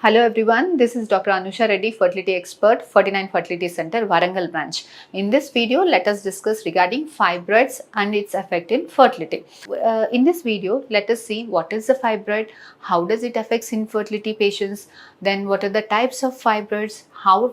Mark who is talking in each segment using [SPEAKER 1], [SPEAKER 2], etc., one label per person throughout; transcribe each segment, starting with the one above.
[SPEAKER 1] Hello everyone, this is Dr. Anusha Reddy, fertility expert, Ferty9 Fertility Center, Warangal branch. In this video, let us discuss regarding fibroids and its effect in fertility. In this video, let us see what is the fibroid, how does it affect infertility patients, then what are the types of fibroids,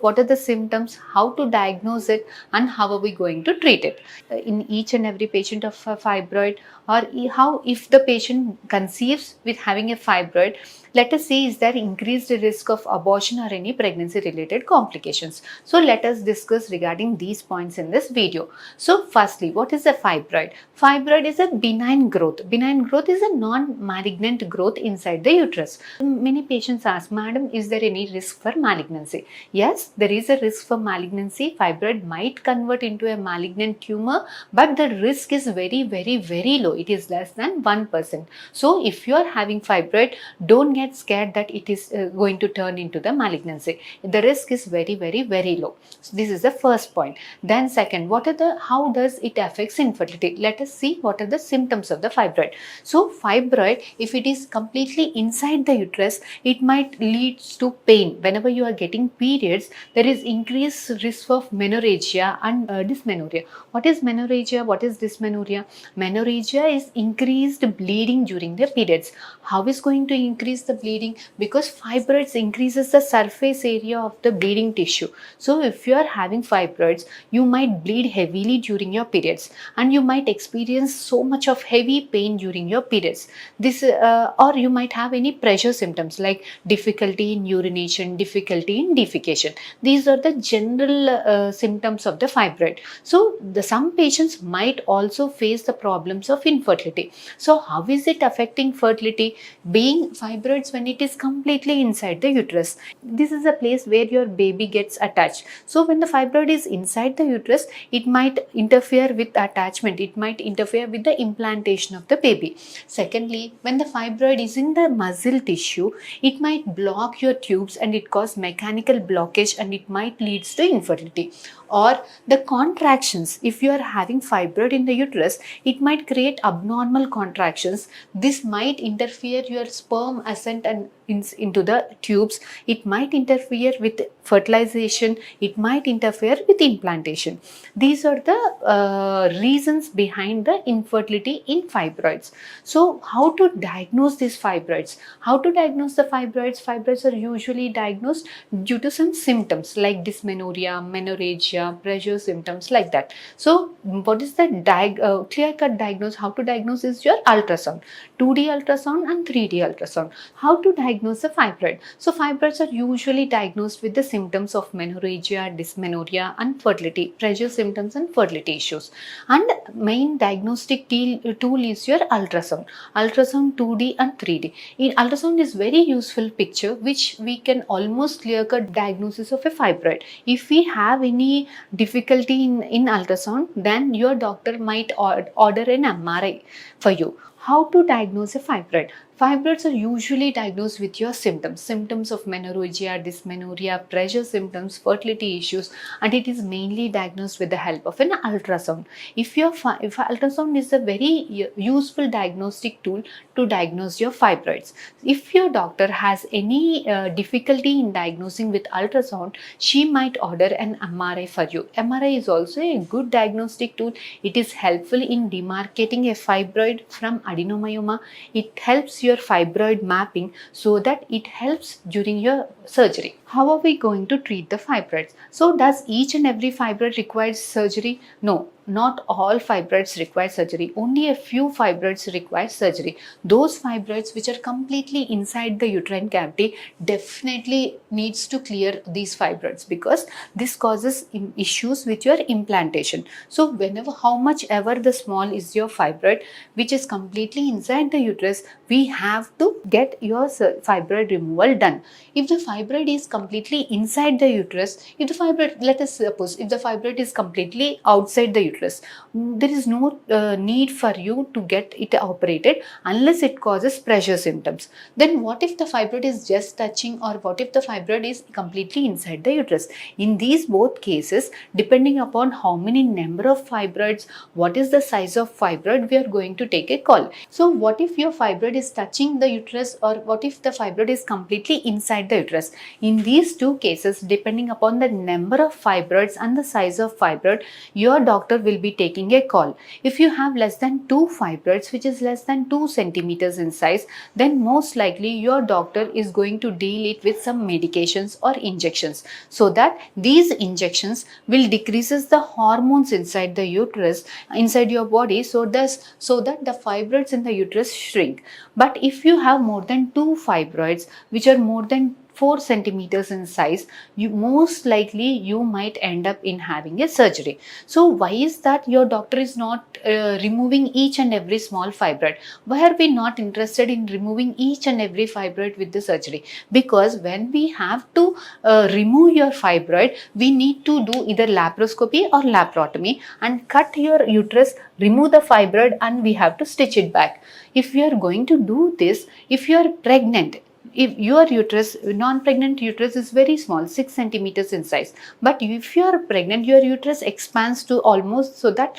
[SPEAKER 1] what are the symptoms, how to diagnose it, and how are we going to treat it. In each and every patient of a fibroid, or how if the patient conceives with having a fibroid, let us see is there increased risk of abortion or any pregnancy related complications. So let us discuss regarding these points in this video. So firstly, what is a fibroid? Fibroid is a benign growth. Benign growth is a non-malignant growth inside the uterus. Many patients ask, Madam, is there any risk for malignancy? Yes, there is a risk for malignancy. Fibroid might convert into a malignant tumor, but the risk is very low. It is less than 1%. So if you are having fibroid, don't get scared that it is going to turn into the malignancy. The risk is very low. So this is the first point. Then second, how does it affect infertility? Let us see what are the symptoms of the fibroid. So fibroid, if it is completely inside the uterus, it might lead to pain. Whenever you are getting periods, there is increased risk of menorrhagia and dysmenorrhea. What is menorrhagia? What is dysmenorrhea? Menorrhagia is increased bleeding during the periods. How is going to increase the bleeding? Because fibroids increases the surface area of the bleeding tissue. So if you are having fibroids, you might bleed heavily during your periods and you might experience so much of heavy pain during your periods. Or you might have any pressure symptoms like difficulty in urination, difficulty in defecation. These are the general symptoms of the fibroid. So some patients might also face the problems of infertility. So how is it affecting fertility? Being fibroids, when it is completely inside the uterus, this is a place where your baby gets attached. So when the fibroid is inside the uterus, it might interfere with attachment, it might interfere with the implantation of the baby. Secondly, when the fibroid is in the muscle tissue, it might block your tubes and it cause mechanical blockage and it might lead to infertility. Or the contractions, if you are having fibroid in the uterus, it might create abnormal contractions. This might interfere your sperm ascent and into the tubes. It might interfere with fertilization. It might interfere with implantation. These are the reasons behind the infertility in fibroids. So how to diagnose these fibroids? How to diagnose the fibroids? Fibroids are usually diagnosed due to some symptoms like dysmenorrhea, menorrhagia, pressure symptoms like that. So what is the clear-cut diagnosis? How to diagnose is your ultrasound, 2D ultrasound and 3D ultrasound. How to diagnose the fibroid? So fibroids are usually diagnosed with the symptoms of menorrhagia, dysmenorrhea and fertility, pressure symptoms and fertility issues. And main diagnostic tool is your ultrasound. Ultrasound 2D and 3D. In ultrasound is very useful picture which we can almost clear-cut diagnosis of a fibroid. If we have any difficulty in ultrasound, then your doctor might order an MRI for you. How to diagnose a fibroid? Fibroids are usually diagnosed with your symptoms of menorrhagia, dysmenorrhea, pressure symptoms, fertility issues, and it is mainly diagnosed with the help of an ultrasound. If ultrasound is a very useful diagnostic tool to diagnose your fibroids. If your doctor has any difficulty in diagnosing with ultrasound, she might order an MRI for you. MRI is also a good diagnostic tool. It is helpful in demarcating a fibroid from adenomyoma. It helps your fibroid mapping so that it helps during your surgery. How are we going to treat the fibroids? So does each and every fibroid require surgery? No. Not all fibroids require surgery. Only a few fibroids require surgery. Those fibroids which are completely inside the uterine cavity definitely needs to clear these fibroids because this causes issues with your implantation. So how much ever the small is your fibroid which is completely inside the uterus, we have to get your fibroid removal done. If the fibroid is completely inside the uterus, if the fibroid, let us suppose, if the fibroid is completely outside the uterus, there is no need for you to get it operated unless it causes pressure symptoms. Then what if the fibroid is just touching, or what if the fibroid is completely inside the uterus? In these both cases, depending upon how many number of fibroids, what is the size of fibroid, we are going to take a call. So what if your fibroid is touching the uterus, or what if the fibroid is completely inside the uterus? In these two cases, depending upon the number of fibroids and the size of fibroid, your doctor will be taking a call. If you have less than 2 fibroids, which is less than 2 centimeters in size, then most likely your doctor is going to deal it with some medications or injections, so that these injections will decreases the hormones inside the uterus, inside your body, so that the fibroids in the uterus shrink. But if you have more than 2 fibroids which are more than 4 centimeters in size, you most likely you might end up in having a surgery. So why is that your doctor is not removing each and every small fibroid? Why are we not interested in removing each and every fibroid with the surgery? Because when we have to remove your fibroid, we need to do either laparoscopy or laparotomy and cut your uterus, remove the fibroid, and we have to stitch it back. If we are going to do this, if you are pregnant, if your uterus, non-pregnant uterus is very small, 6 centimeters in size, but if you are pregnant, your uterus expands to almost so that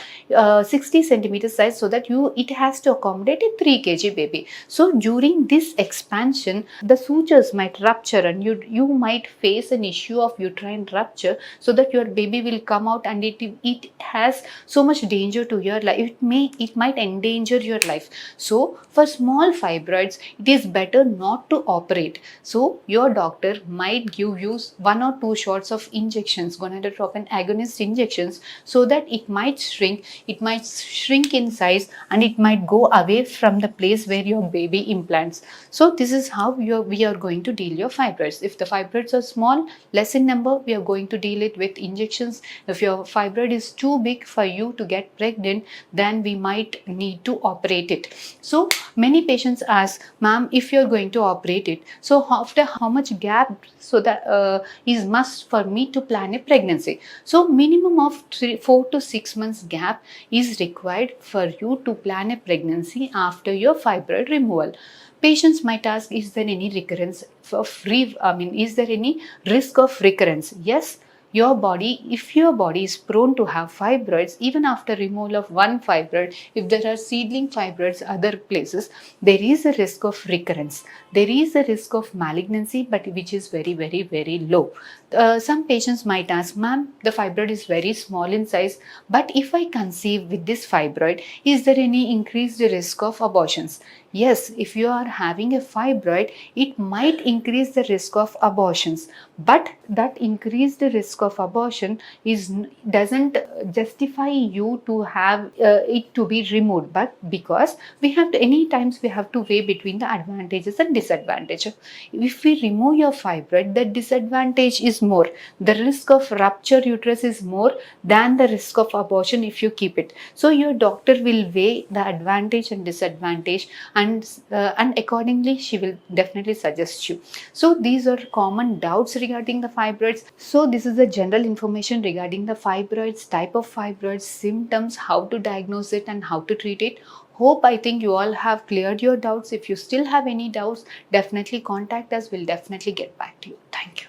[SPEAKER 1] 60 centimeters size, so that it has to accommodate a 3 kg baby. So during this expansion, the sutures might rupture, and you might face an issue of uterine rupture, so that your baby will come out, and it has so much danger to your life. It might endanger your life. So for small fibroids, it is better not to operate. So your doctor might give you 1 or 2 shots of injections, gonadotropin agonist injections, so that it might shrink in size, and it might go away from the place where your baby implants. So this is how we are going to deal your fibroids. If the fibroids are small, less in number, we are going to deal it with injections. If your fibroid is too big for you to get pregnant, then we might need to operate it. So many patients ask, ma'am, if you are going to operate it, so after how much gap so that is must for me to plan a pregnancy? So minimum of 4 to 6 months gap is required for you to plan a pregnancy after your fibroid removal. Patients might ask, is there any recurrence is there any risk of recurrence? Yes. If your body is prone to have fibroids, even after removal of one fibroid, if there are seedling fibroids other places, there is a risk of recurrence. There is a risk of malignancy, but which is very, very, very low. Some patients might ask, ma'am, the fibroid is very small in size, but if I conceive with this fibroid, is there any increased risk of abortions? Yes, if you are having a fibroid, it might increase the risk of abortions, but that increased risk of abortion doesn't justify you to have it to be removed. But because we have to, any times we have to weigh between the advantages and disadvantages. If we remove your fibroid, the disadvantage is more. The risk of rupture uterus is more than the risk of abortion if you keep it. So your doctor will weigh the advantage and disadvantage, and accordingly she will definitely suggest you. So these are common doubts regarding the fibroids. So this is the general information regarding the fibroids, type of fibroids, symptoms, how to diagnose it and how to treat it. I think you all have cleared your doubts. If you still have any doubts, definitely contact us. We'll definitely get back to you. Thank you.